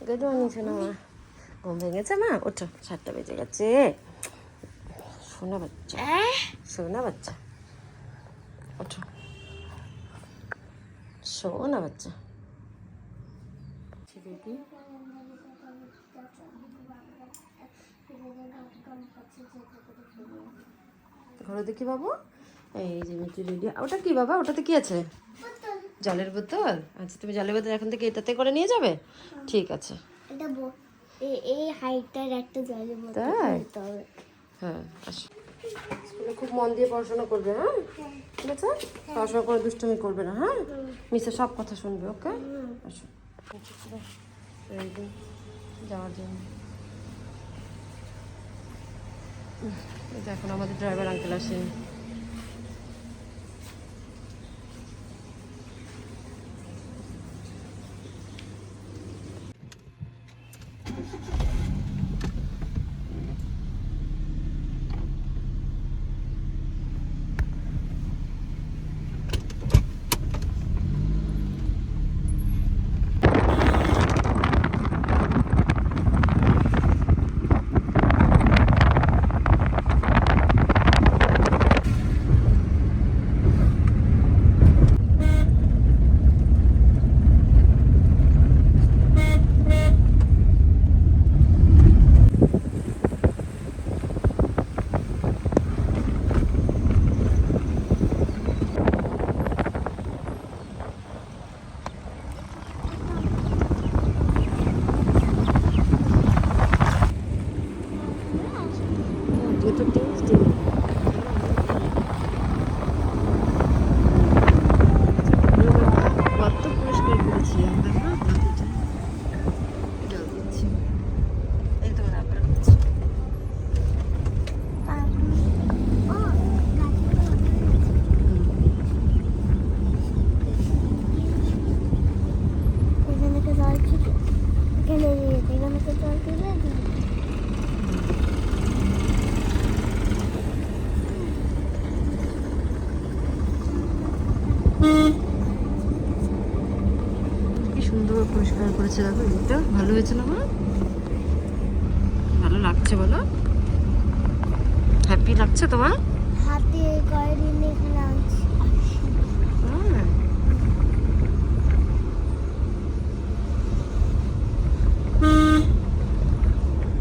Good morning সোনামা। ঘুম ভেঙেছে মা? ওঠো, 7টা বেজে গেছে। সোনা বাচ্চা, সোনা বাচ্চা, ওঠো, সোনা বাচ্চা। ঘরে দেখি বাবু, এই যে মিঠু রেডি। ওটা কি বাবা? ওটাতে কি আছে? জলের বোতল। আচ্ছা, তুমি জলের বোতল এখন থেকে এটাতে করে নিয়ে যাবে? ঠিক আছে। এই হাইটটার একটা জলের বোতল নিতে হবে। হ্যাঁ, আসো। স্কুলে খুব মন দিয়ে পড়াশোনা করবে, হ্যাঁ? ঠিক আছে, পড়াশোনা করে দুষ্টুমি করবে না, হ্যাঁ? মিসের সব কথা শুনবে, ওকে? আসো রেডি যাওয়ার জন্য। এখন আমাদের ড্রাইভার আঙ্কেল আসেন। কি সুন্দর পরিষ্কার করেছে, দেখো। এটা ভালো হয়েছে না মা? ভালো লাগছে বলো? হ্যাপি লাগছে তোমার? হাতে কয়েকদিন এখানে আনছি।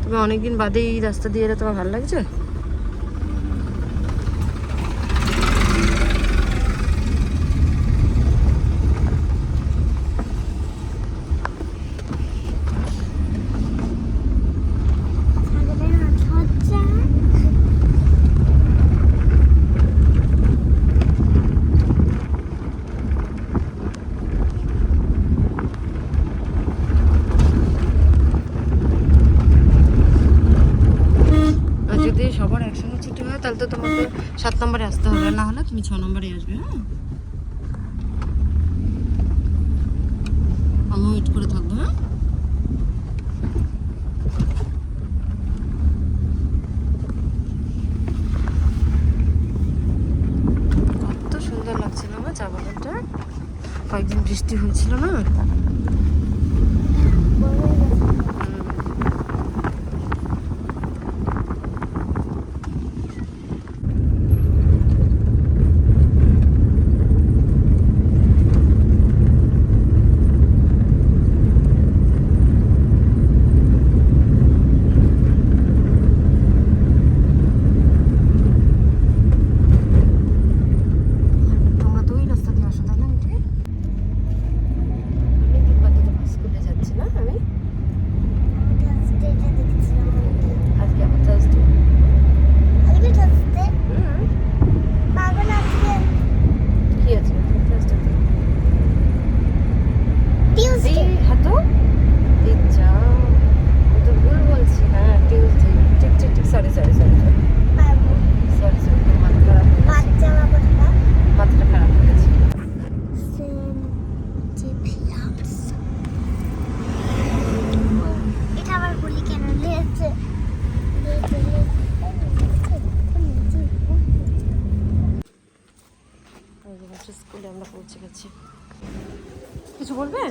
তুমি অনেকদিন বাদে এই রাস্তা দিয়ে এলে তোমার ভালো লাগছে? যদি সবার একসঙ্গে ছুটি হয় তাহলে তো তোমাকে 7 নম্বরে আসতে হবে, না হলে তুমি 6 নম্বরে আসবে। হ্যাঁ, আমি ওয়েট করে থাকবো। হ্যাঁ, কত সুন্দর লাগছে না আমার চা বাগানটা? কয়েকদিন বৃষ্টি হয়েছিল না? স্কুলে আমরা পৌঁছে গেছি। কিছু বলবে?